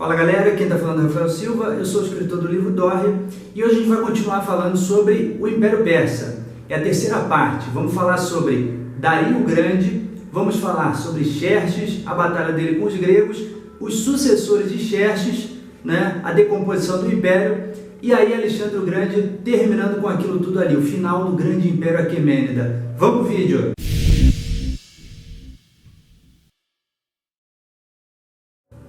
Fala galera, quem está falando é Rafael Silva, eu sou o escritor do livro Dórria e hoje a gente vai continuar falando sobre o Império Persa. É a terceira parte, vamos falar sobre Dario o Grande, vamos falar sobre Xerxes, a batalha dele com os gregos, os sucessores de Xerxes, a decomposição do Império e aí Alexandre o Grande terminando com aquilo tudo ali, o final do grande Império Aquemênida. Vamos pro vídeo!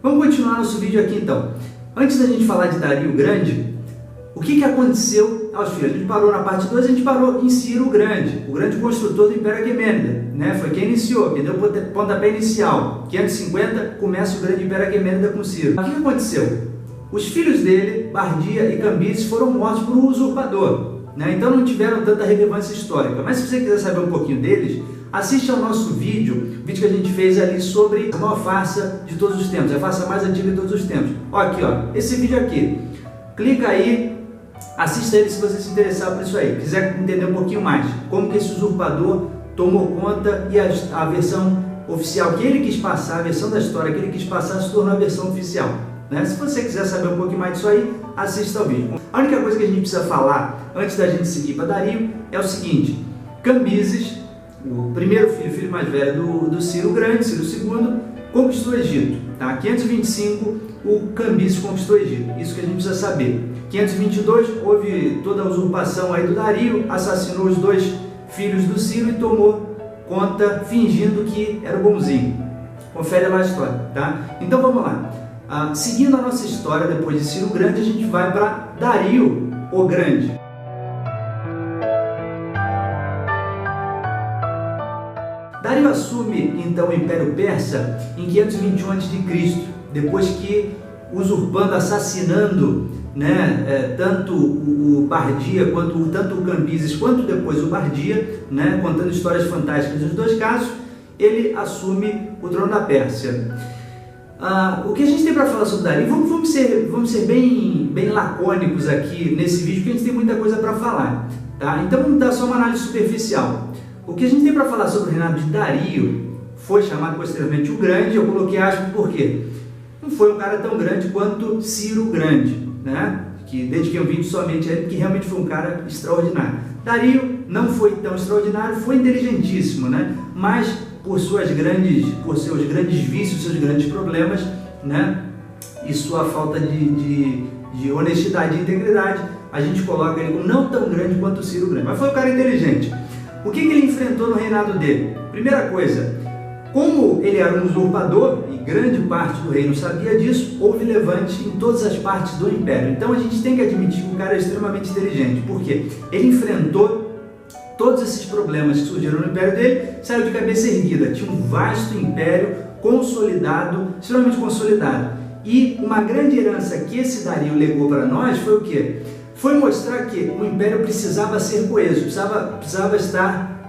Vamos continuar nosso vídeo aqui então. Antes da gente falar de Dario o Grande, o que aconteceu aos filhos? A gente parou na parte 2, a gente parou em Ciro o Grande construtor do Império Aquemênida, Foi quem iniciou, quem deu o pontapé inicial. 550 começa o grande Império Aquemênida com Ciro. O que aconteceu? Os filhos dele, Bardia e Cambises, foram mortos por um usurpador, Então não tiveram tanta relevância histórica. Mas se você quiser saber um pouquinho deles, assiste ao nosso vídeo que a gente fez ali sobre a maior farsa de todos os tempos, a farsa mais antiga de todos os tempos. Aqui, esse vídeo aqui. Clica aí, assista ele se você se interessar por isso aí, quiser entender um pouquinho mais, como que esse usurpador tomou conta e a versão oficial que ele quis passar, a versão da história que ele quis passar se tornou a versão oficial. Se você quiser saber um pouquinho mais disso aí, assista ao vídeo. A única coisa que a gente precisa falar antes da gente seguir para Dario é o seguinte: Cambises, o primeiro filho mais velho do Ciro o Grande, Ciro II, conquistou o Egito. 525, o Cambises conquistou o Egito. Isso que a gente precisa saber. 522, houve toda a usurpação aí do Dario, assassinou os dois filhos do Ciro e tomou conta fingindo que era o bonzinho. Confere lá a história, Então vamos lá. Seguindo a nossa história, depois de Ciro o Grande, a gente vai para Dario o Grande. Dario assume então o Império Persa em 521 a.C., depois que usurpando, assassinando tanto o Bardia, tanto o Cambises, quanto depois o Bardia, contando histórias fantásticas nos dois casos, ele assume o trono da Pérsia. O que a gente tem para falar sobre Dario, vamos ser bem lacônicos aqui nesse vídeo, porque a gente tem muita coisa para falar, Então vamos dar só uma análise superficial. O que a gente tem para falar sobre o reinado de Dario, foi chamado posteriormente o Grande, eu coloquei aspas porque não foi um cara tão grande quanto Ciro o Grande, que dediquei um vídeo somente a ele, porque realmente foi um cara extraordinário. Dario não foi tão extraordinário, foi inteligentíssimo, mas por seus grandes vícios, seus grandes problemas, e sua falta de honestidade e integridade, a gente coloca ele como não tão grande quanto o Ciro o Grande, mas foi um cara inteligente. O que ele enfrentou no reinado dele? Primeira coisa, como ele era um usurpador, e grande parte do reino sabia disso, houve levante em todas as partes do império. Então a gente tem que admitir que o cara é extremamente inteligente, porque ele enfrentou todos esses problemas que surgiram no império dele, saiu de cabeça erguida, tinha um vasto império consolidado, extremamente consolidado. E uma grande herança que esse Dario legou para nós foi o quê? Foi mostrar que o império precisava ser coeso, precisava estar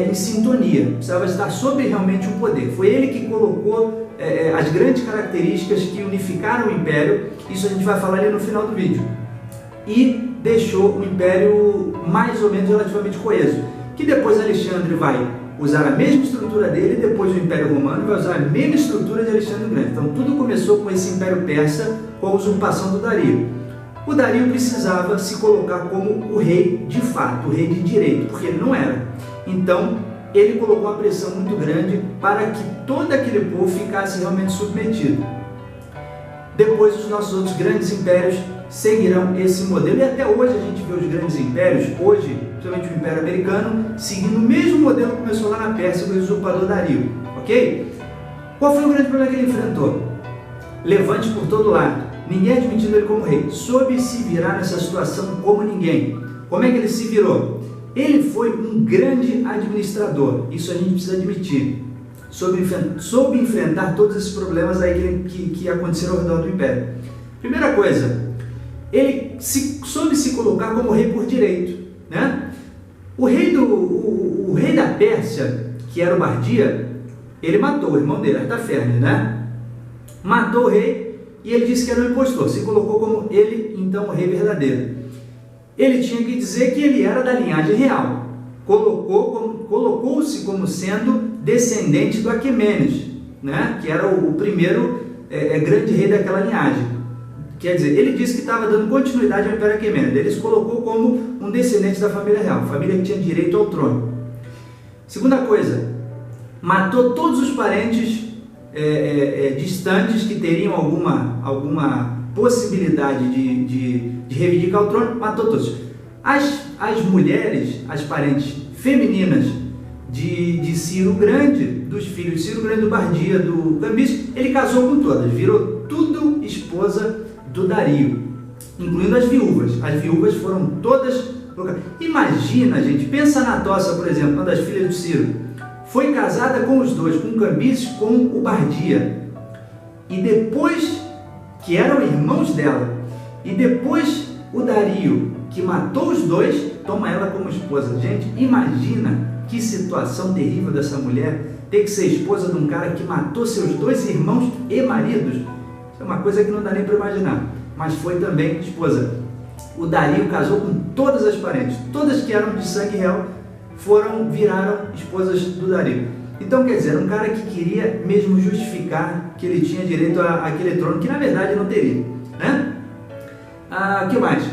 em sintonia, precisava estar sobre realmente o poder. Foi ele que colocou as grandes características que unificaram o império, isso a gente vai falar ali no final do vídeo, e deixou o império mais ou menos relativamente coeso, que depois Alexandre vai usar a mesma estrutura dele, depois o Império Romano vai usar a mesma estrutura de Alexandre o Grande. Então tudo começou com esse Império Persa, com a usurpação do Dario. O Dario precisava se colocar como o rei de fato, o rei de direito, porque ele não era. Então, ele colocou uma pressão muito grande para que todo aquele povo ficasse realmente submetido. Depois, os nossos outros grandes impérios seguirão esse modelo. E até hoje a gente vê os grandes impérios, hoje, principalmente o Império Americano, seguindo o mesmo modelo que começou lá na Pérsia com o usurpador Dario. Ok? Qual foi o grande problema que ele enfrentou? Levante por todo lado. Ninguém admitindo ele como rei, soube se virar nessa situação como ninguém. Como é que ele se virou? Ele foi um grande administrador, isso a gente precisa admitir. Soube enfrentar todos esses problemas aí que aconteceram ao redor do Império. Primeira coisa, ele soube se colocar como rei por direito. O rei da Pérsia, que era o Bardia, ele matou o irmão dele, Artafernes, Matou o rei. E ele disse que era um impostor, se colocou como ele, então, o rei verdadeiro. Ele tinha que dizer que ele era da linhagem real. Colocou-se como sendo descendente do Aquemênides, que era o primeiro grande rei daquela linhagem. Quer dizer, ele disse que estava dando continuidade ao Império Aquemênida. Ele se colocou como um descendente da família real, família que tinha direito ao trono. Segunda coisa, matou todos os parentes distantes que teriam alguma possibilidade de reivindicar o trono, matou todos. As mulheres, as parentes femininas de Ciro Grande, dos filhos de Ciro Grande, do Bardia, do Cambises, ele casou com todas, virou tudo esposa do Dario, incluindo as viúvas. As viúvas foram todas... Imagina, gente, pensa na Tossa, por exemplo, uma das filhas do Ciro, foi casada com os dois, com o Cambises, com o Bardia, e depois, que eram irmãos dela, e depois o Dario, que matou os dois, toma ela como esposa. Gente, imagina que situação terrível dessa mulher, ter que ser esposa de um cara que matou seus dois irmãos e maridos. Isso é uma coisa que não dá nem para imaginar, mas foi também esposa. O Dario casou com todas as parentes, todas que eram de sangue real viraram esposas do Dario. Então, quer dizer, era um cara que queria mesmo justificar que ele tinha direito àquele trono, que na verdade não teria, né? Que mais?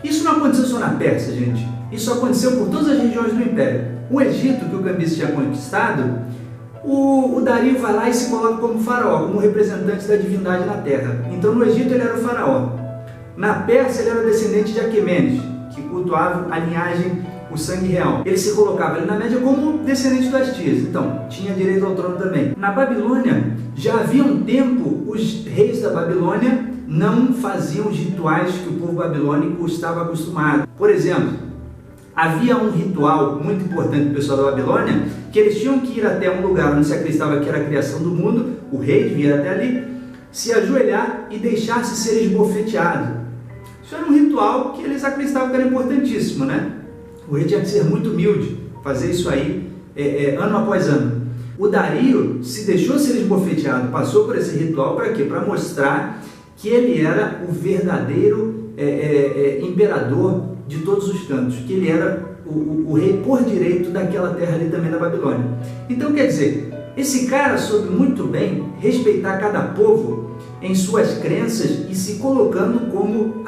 Isso não aconteceu só na Pérsia, gente. Isso aconteceu por todas as regiões do Império. O Egito, que o Cambises tinha conquistado, o Dario vai lá e se coloca como faraó, como representante da divindade na terra. Então, no Egito ele era o faraó. Na Pérsia ele era descendente de Aquemenes, que cultuava a linhagem, o sangue real. Ele se colocava ali na média como descendente das tias, então tinha direito ao trono também. Na Babilônia, já havia um tempo, os reis da Babilônia não faziam os rituais que o povo babilônico estava acostumado. Por exemplo, havia um ritual muito importante do pessoal da Babilônia, que eles tinham que ir até um lugar onde se acreditava que era a criação do mundo, o rei devia ir até ali, se ajoelhar e deixar-se ser esbofeteado. Isso era um ritual que eles acreditavam que era importantíssimo, né? O rei tinha que ser muito humilde, fazer isso aí ano após ano. O Dario se deixou ser esbofeteado, passou por esse ritual para quê? Para mostrar que ele era o verdadeiro imperador de todos os cantos, que ele era o rei por direito daquela terra ali também da Babilônia. Então, quer dizer, esse cara soube muito bem respeitar cada povo em suas crenças e se colocando como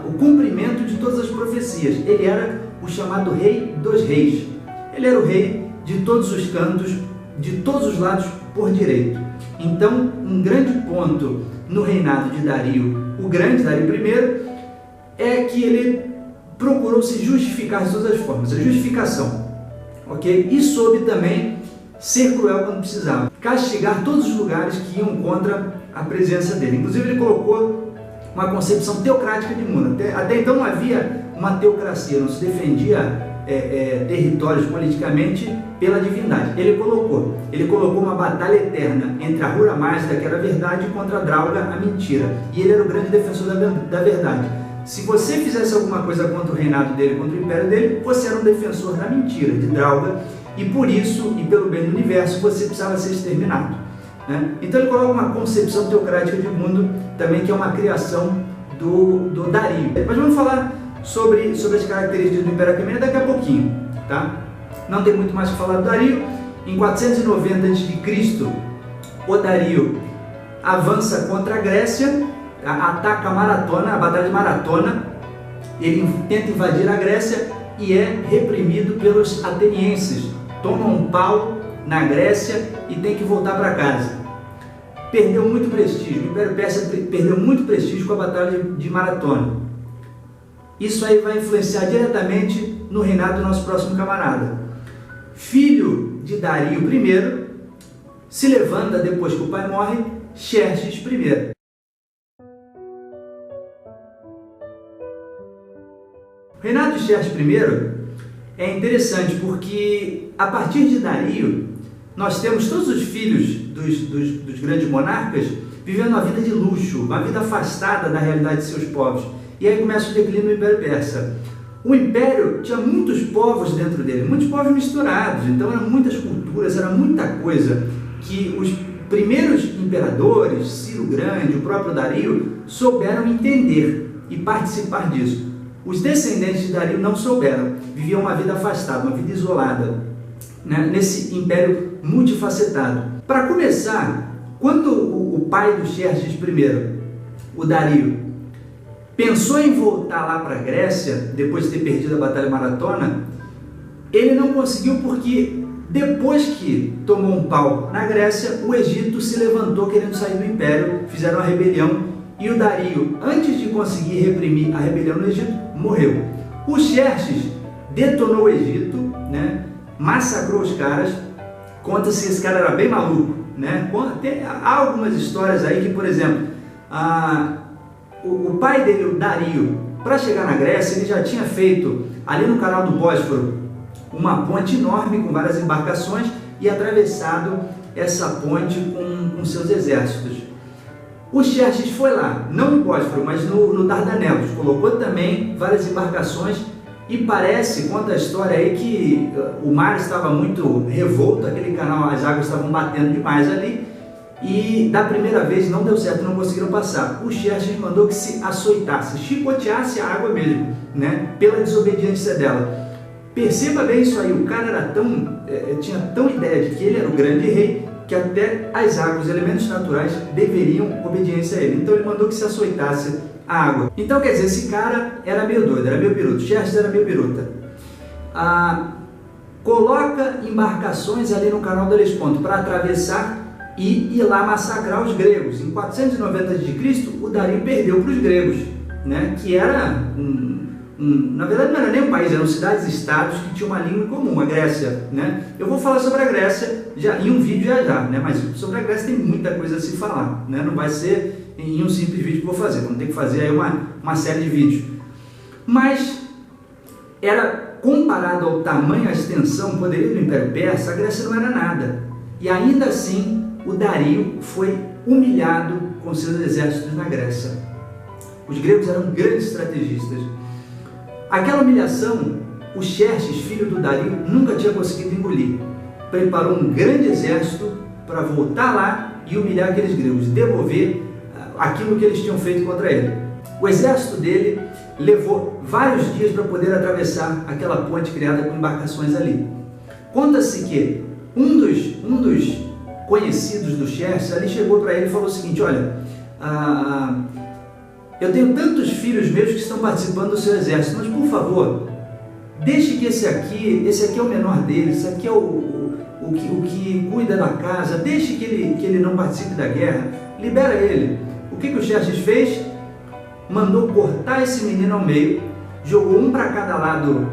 o cumprimento de todas as profecias. Ele era o chamado rei dos reis. Ele era o rei de todos os cantos, de todos os lados por direito. Então, um grande ponto no reinado de Dario, o grande Dario I, é que ele procurou se justificar de todas as formas, a justificação, ok? E soube também ser cruel quando precisava, castigar todos os lugares que iam contra a presença dele. Inclusive ele colocou uma concepção teocrática de mundo. Até então não havia uma teocracia, não se defendia territórios politicamente pela divindade. Ele colocou uma batalha eterna entre a Ahura Mazda, que era a verdade, contra a Drauga, a mentira. E ele era o grande defensor da verdade. Se você fizesse alguma coisa contra o reinado dele, contra o império dele, você era um defensor da mentira, de Drauga, e por isso, e pelo bem do universo, você precisava ser exterminado, né? Então ele coloca uma concepção teocrática de mundo também, que é uma criação do Dario. Mas vamos falar sobre as características do Império Aquemênida daqui a pouquinho, tá? Não tem muito mais para falar do Dario. Em 490 a.C., o Dario avança contra a Grécia, ataca a Batalha de Maratona, ele tenta invadir a Grécia e é reprimido pelos atenienses, toma um pau na Grécia e tem que voltar para casa. Perdeu muito prestígio, o Império Persa perdeu muito prestígio com a Batalha de Maratona. Isso aí vai influenciar diretamente no reinado do nosso próximo camarada. Filho de Dario I, se levanta depois que o pai morre, Xerxes I. O reinado de Xerxes I é interessante porque, a partir de Dario, nós temos todos os filhos dos grandes monarcas vivendo uma vida de luxo, uma vida afastada da realidade de seus povos. E aí começa o declínio do Império Persa. O Império tinha muitos povos dentro dele, muitos povos misturados, então eram muitas culturas, era muita coisa que os primeiros imperadores, Ciro Grande, o próprio Dario, souberam entender e participar disso. Os descendentes de Dario não souberam, viviam uma vida afastada, uma vida isolada, né, nesse império multifacetado. Para começar, quando o pai do Xerxes I, o Dario, pensou em voltar lá para a Grécia, depois de ter perdido a Batalha Maratona, ele não conseguiu porque depois que tomou um pau na Grécia, o Egito se levantou querendo sair do Império, fizeram uma rebelião e o Dario, antes de conseguir reprimir a rebelião no Egito, morreu. O Xerxes detonou o Egito, né? Massacrou os caras. Conta-se que esse cara era bem maluco, né? Há algumas histórias aí que, por exemplo, o pai dele, o Dario, para chegar na Grécia, ele já tinha feito ali no canal do Bósforo uma ponte enorme com várias embarcações e atravessado essa ponte com seus exércitos. O Xerxes foi lá, não no Bósforo, mas no Dardanelos, colocou também várias embarcações e parece, conta a história aí, que o mar estava muito revolto, aquele canal, as águas estavam batendo demais ali e da primeira vez não deu certo, não conseguiram passar. O Xerxes mandou que se açoitasse, chicoteasse a água mesmo, né, pela desobediência dela. Perceba bem isso aí, o cara era tinha tão ideia de que ele era o grande rei, que até as águas, elementos naturais, deveriam obediência a ele. Então ele mandou que se açoitasse a água. Então quer dizer, esse cara era meio doido, era meio biruta, Xerxes era meio biruta. Coloca embarcações ali no canal do Helesponto para atravessar e ir lá massacrar os gregos. Em 490 a.C., o Dario perdeu para os gregos, né? Que era na verdade não era nem um país, eram cidades-estados que tinham uma língua em comum, a Grécia, né? Eu vou falar sobre a Grécia em um vídeo já, né? Mas sobre a Grécia tem muita coisa a se falar, né? Não vai ser em um simples vídeo que eu vou fazer, vamos ter que fazer aí uma série de vídeos. Mas era comparado ao tamanho, à extensão, poderio do Império Persa, a Grécia não era nada. E ainda assim, o Dario foi humilhado com seus exércitos na Grécia. Os gregos eram grandes estrategistas. Aquela humilhação, o Xerxes, filho do Dario, nunca tinha conseguido engolir. Preparou um grande exército para voltar lá e humilhar aqueles gregos, devolver aquilo que eles tinham feito contra ele. O exército dele levou vários dias para poder atravessar aquela ponte criada com embarcações ali. Conta-se que um dos conhecidos do Xerxes ali chegou para ele e falou o seguinte: olha, eu tenho tantos filhos meus que estão participando do seu exército, mas por favor, deixe que esse aqui é o menor deles, esse aqui é o que cuida da casa, deixe que ele não participe da guerra, libera ele. O que o Xerxes fez? Mandou cortar esse menino ao meio, jogou um para cada lado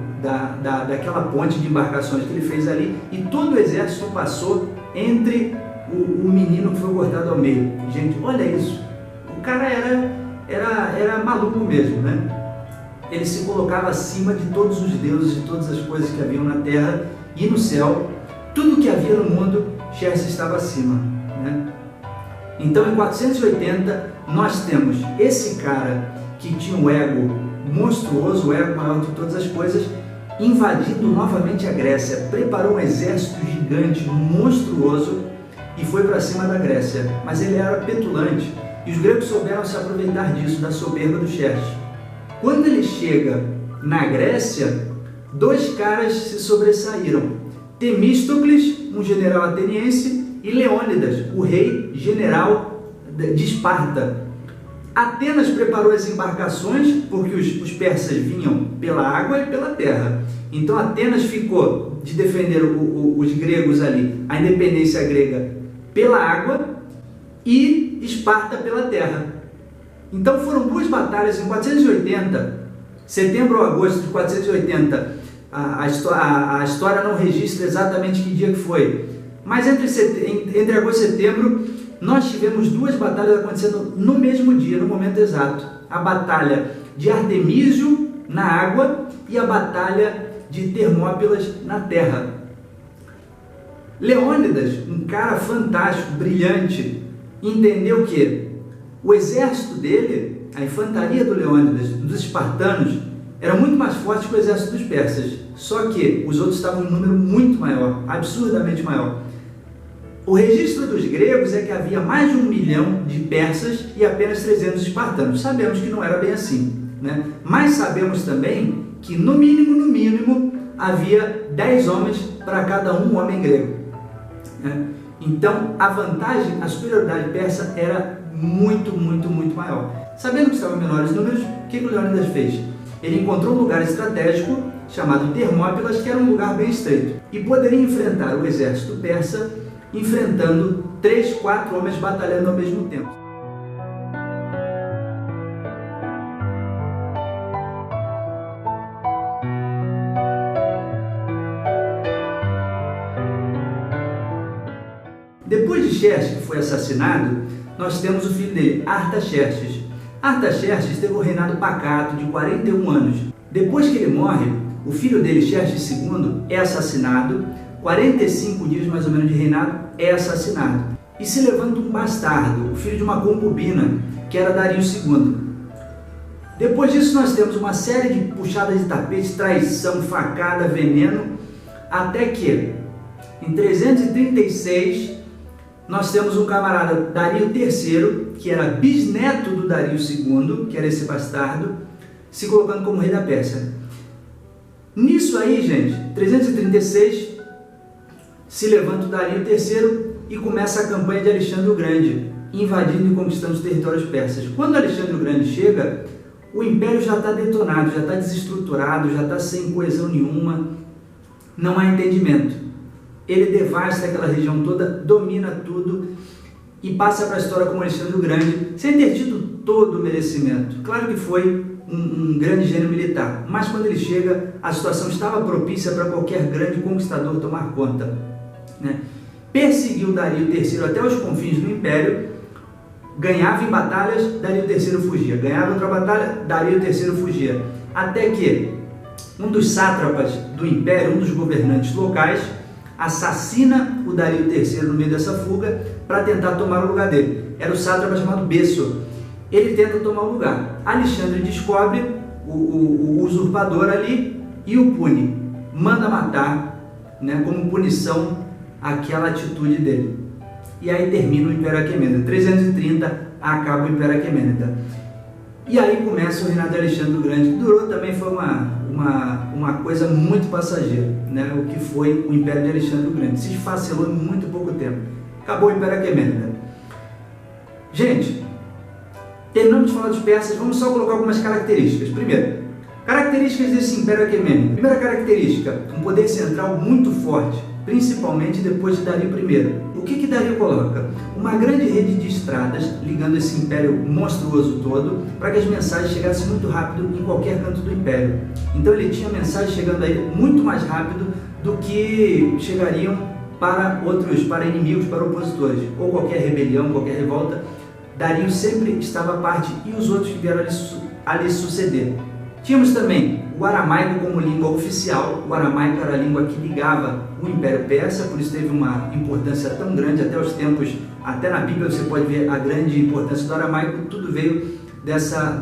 daquela ponte de embarcações que ele fez ali, e todo o exército passou entre o menino que foi cortado ao meio. Gente, olha isso, o cara era maluco mesmo, né? Ele se colocava acima de todos os deuses, de todas as coisas que haviam na terra e no céu. Tudo que havia no mundo, Xerxes estava acima, né? Então, em 480, nós temos esse cara que tinha um ego monstruoso, o ego maior de todas as coisas, invadindo novamente a Grécia, preparou um exército gigante, monstruoso, e foi para cima da Grécia. Mas ele era petulante, e os gregos souberam se aproveitar disso, da soberba do Xerxes. Quando ele chega na Grécia, dois caras se sobressaíram: Temístocles, um general ateniense, e Leônidas, o rei general de Esparta. Atenas preparou as embarcações, porque os persas vinham pela água e pela terra. Então Atenas ficou de defender os gregos ali, a independência grega, pela água, e Esparta pela terra. Então foram duas batalhas em 480, setembro ou agosto de 480. A história não registra exatamente que dia que foi, mas entre agosto e setembro nós tivemos duas batalhas acontecendo no mesmo dia, no momento exato. A batalha de Artemísio na água e a batalha de Termópilas na terra. Leônidas, um cara fantástico, brilhante, entendeu que o exército dele, a infantaria do Leônidas, dos espartanos, era muito mais forte que o exército dos persas, só que os outros estavam em um número muito maior, absurdamente maior. O registro dos gregos é que havia mais de 1 milhão de persas e apenas 300 espartanos. Sabemos que não era bem assim, né? Mas sabemos também que no mínimo, havia 10 homens para cada um homem grego, né? Então a vantagem, a superioridade persa era muito maior. Sabendo que estavam menores números, o que o Leônidas fez? Ele encontrou um lugar estratégico chamado Termópilas, que era um lugar bem estreito, e poderia enfrentar o exército persa enfrentando 3, 4 homens batalhando ao mesmo tempo. Depois de Xerxes, que foi assassinado, nós temos o filho dele, Artaxerxes. Artaxerxes teve um reinado pacato de 41 anos. Depois que ele morre, o filho dele, Xerxes II, é assassinado, 45 dias mais ou menos de reinado, é assassinado. E se levanta um bastardo, o filho de uma concubina, que era Dario II. Depois disso nós temos uma série de puxadas de tapete, traição, facada, veneno, até que, em 336, nós temos um camarada, Dario III, que era bisneto do Dario II, que era esse bastardo, se colocando como rei da Pérsia. Nisso aí, gente, 336, se levanta o Dario III e começa a campanha de Alexandre o Grande, invadindo e conquistando os territórios persas. Quando Alexandre o Grande chega, o império já está detonado, já está desestruturado, já está sem coesão nenhuma, não há entendimento. Ele devasta aquela região toda, domina tudo e passa para a história como Alexandre o Grande, sem ter tido todo o merecimento. Claro que foi um grande gênio militar, mas quando ele chega, a situação estava propícia para qualquer grande conquistador tomar conta, né? Perseguiu Dario III até os confins do império, ganhava em batalhas, Dario III fugia, ganhava outra batalha, Dario III fugia, até que um dos sátrapas do império, um dos governantes locais, assassina o Dario III no meio dessa fuga para tentar tomar o lugar dele. Era o sátrapa chamado Besso. Ele tenta tomar o lugar. Alexandre descobre o usurpador ali e o pune. Manda matar, né, como punição aquela atitude dele. E aí termina o Império Aquemênida. 330 acaba o Império Aquemênida. E aí começa o reinado de Alexandre o Grande, que durou também, foi uma coisa muito passageira, né? O que foi o Império de Alexandre o Grande. Se esfacelou em muito pouco tempo. Acabou o Império Aquemênida. Gente, terminamos de falar dos persas, vamos só colocar algumas características. Primeiro, características desse Império Aquemênida. Primeira característica, um poder central muito forte, principalmente depois de Dario I. O que Dario coloca? Uma grande rede de estradas ligando esse império monstruoso todo para que as mensagens chegassem muito rápido em qualquer canto do império. Então ele tinha mensagens chegando aí muito mais rápido do que chegariam para inimigos, para opositores, ou qualquer rebelião, qualquer revolta. Dario sempre estava à parte e os outros que vieram ali suceder. Tínhamos também o aramaico como língua oficial. O aramaico era a língua que ligava o Império Persa, por isso teve uma importância tão grande até os tempos, até na Bíblia você pode ver a grande importância do aramaico. Tudo veio dessa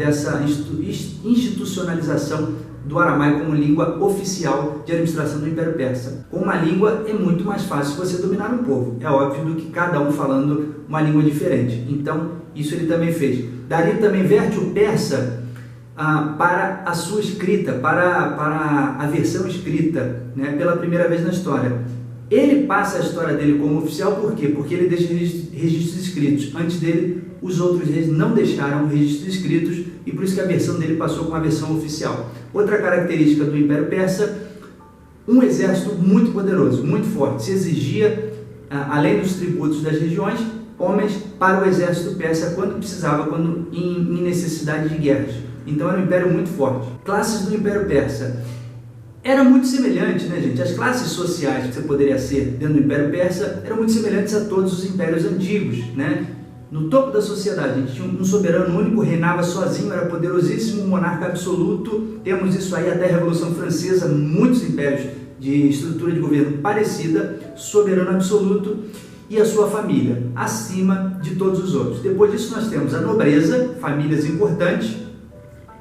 institucionalização do aramaico como língua oficial de administração do Império Persa. Com uma língua é muito mais fácil você dominar um povo, é óbvio, do que cada um falando uma língua diferente. Então isso ele também fez. Dario também verte o persa para a sua escrita, para a versão escrita, né, pela primeira vez na história. Ele passa a história dele como oficial, por quê? Porque ele deixa registros escritos. Antes dele, os outros reis não deixaram registros escritos e por isso que a versão dele passou com a versão oficial. Outra característica do Império Persa, um exército muito poderoso, muito forte. Se exigia, além dos tributos das regiões, homens para o exército persa quando precisava, quando em necessidade de guerras. Então era um império muito forte. Classes do Império Persa. Era muito semelhante, né, gente? As classes sociais que você poderia ser dentro do Império Persa eram muito semelhantes a todos os impérios antigos, né? No topo da sociedade, a gente tinha um soberano único, reinava sozinho, era poderosíssimo, um monarca absoluto. Temos isso aí até a Revolução Francesa, muitos impérios de estrutura de governo parecida, soberano absoluto e a sua família, acima de todos os outros. Depois disso nós temos a nobreza, famílias importantes.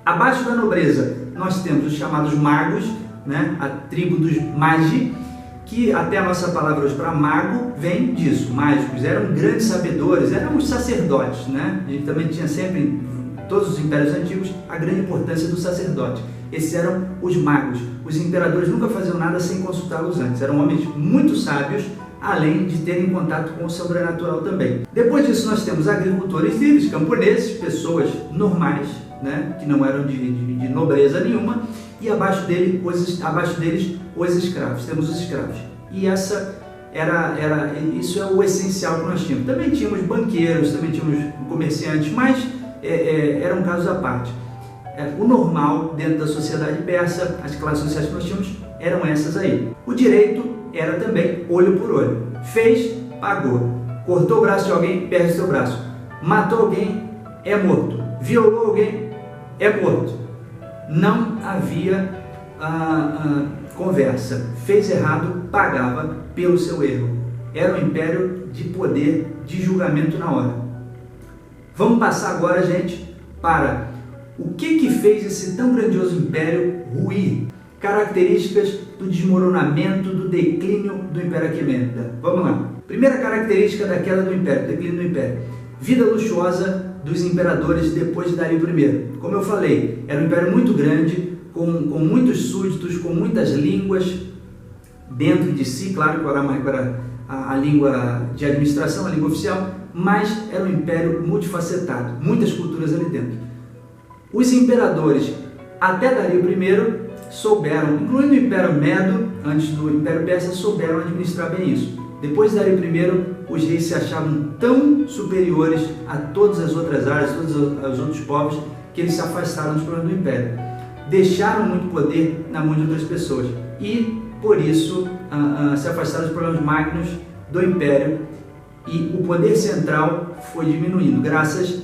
Abaixo da nobreza nós temos os chamados magos, né? A tribo dos magi, que até a nossa palavra hoje para mago vem disso, mágicos, eram grandes sabedores, eram os sacerdotes, né? A gente também tinha sempre, em todos os impérios antigos, a grande importância do sacerdote. Esses eram os magos. Os imperadores nunca faziam nada sem consultá-los antes, eram homens muito sábios, além de terem contato com o sobrenatural também. Depois disso nós temos agricultores livres, camponeses, pessoas normais, né, que não eram de nobreza nenhuma, e abaixo deles os escravos. Temos os escravos. E isso é o essencial que nós tínhamos. Também tínhamos banqueiros, também tínhamos comerciantes, mas eram casos à parte. O normal dentro da sociedade persa, as classes sociais que nós tínhamos eram essas aí. O direito era também olho por olho. Fez, pagou. Cortou o braço de alguém, perde o seu braço. Matou alguém, é morto. Violou alguém, é morto. Não havia conversa. Fez errado, pagava pelo seu erro. Era um império de poder, de julgamento na hora. Vamos passar agora, gente, para o que fez esse tão grandioso império ruir. Características do desmoronamento, do declínio do Império Aquemênida. Vamos lá. Primeira característica da queda do Império, declínio do Império. Vida luxuosa dos imperadores depois de Dario I. Como eu falei, era um império muito grande, com muitos súditos, com muitas línguas dentro de si, claro que era a língua de administração, a língua oficial, mas era um império multifacetado, muitas culturas ali dentro. Os imperadores, até Dario I, souberam, incluindo o Império Medo, antes do Império Persa, souberam administrar bem isso. Depois de Dario I, os reis se achavam tão superiores a todas as outras áreas, todos os outros povos, que eles se afastaram dos problemas do Império. Deixaram muito poder na mão de outras pessoas e, por isso, se afastaram dos problemas magnos do Império e o poder central foi diminuindo, graças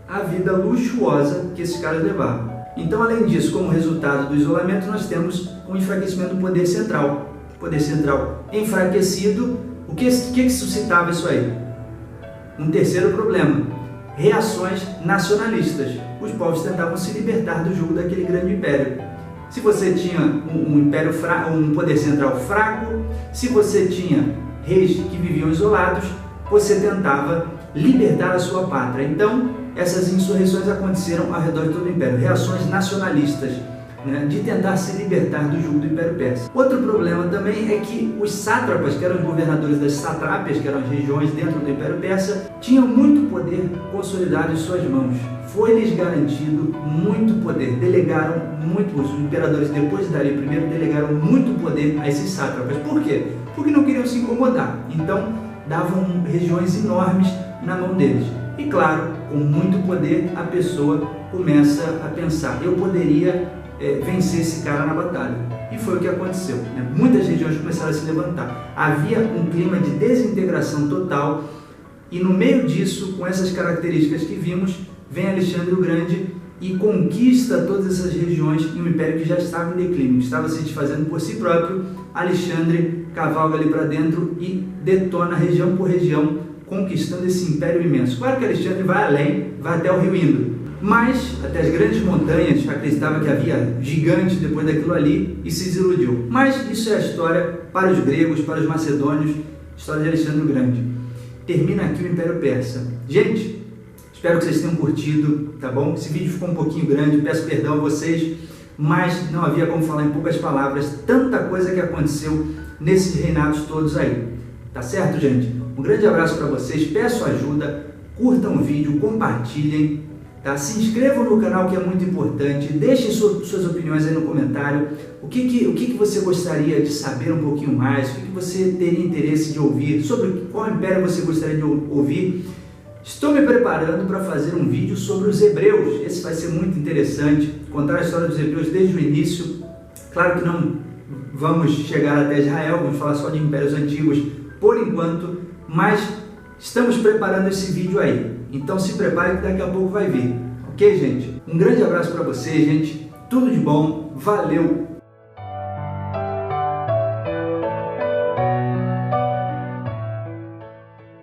à vida luxuosa que esses caras levavam. Então, além disso, como resultado do isolamento, nós temos um enfraquecimento do poder central. Poder central enfraquecido, o que suscitava isso aí? Um terceiro problema, reações nacionalistas. Os povos tentavam se libertar do jugo daquele grande império. Se você tinha um poder central fraco, se você tinha reis que viviam isolados, você tentava libertar a sua pátria. Então, essas insurreições aconteceram ao redor de todo o Império, reações nacionalistas, né, de tentar se libertar do jugo do Império Persa. Outro problema também é que os sátrapas, que eram os governadores das satrápias, que eram as regiões dentro do Império Persa, tinham muito poder consolidado em suas mãos. Foi-lhes garantido muito poder, delegaram muito, os imperadores depois de Dario I delegaram muito poder a esses sátrapas. Por quê? Porque não queriam se incomodar, então davam regiões enormes na mão deles. E claro, com muito poder, a pessoa começa a pensar, eu poderia vencer esse cara na batalha. E foi o que aconteceu, né? Muitas regiões começaram a se levantar. Havia um clima de desintegração total e no meio disso, com essas características que vimos, vem Alexandre o Grande e conquista todas essas regiões em um império que já estava em declínio, estava se desfazendo por si próprio. Alexandre cavalga ali para dentro e detona região por região, conquistando esse império imenso. Claro que Alexandre vai além, vai até o rio Indo, mas até as grandes montanhas, acreditava que havia gigantes depois daquilo ali e se desiludiu. Mas isso é a história para os gregos, para os macedônios, história de Alexandre o Grande. Termina aqui o Império Persa. Gente, espero que vocês tenham curtido, tá bom? Esse vídeo ficou um pouquinho grande, peço perdão a vocês, mas não havia como falar em poucas palavras tanta coisa que aconteceu nesses reinados todos aí. Tá certo, gente? Um grande abraço para vocês, peço ajuda, curtam o vídeo, compartilhem, tá? Se inscrevam no canal, que é muito importante, deixem suas opiniões aí no comentário, o que você gostaria de saber um pouquinho mais, o que você teria interesse de ouvir, sobre qual império você gostaria de ouvir. Estou me preparando para fazer um vídeo sobre os hebreus, esse vai ser muito interessante, contar a história dos hebreus desde o início. Claro que não vamos chegar até Israel, vamos falar só de impérios antigos por enquanto, mas estamos preparando esse vídeo aí, então se prepare que daqui a pouco vai vir, ok, gente? Um grande abraço para vocês, gente, tudo de bom, valeu!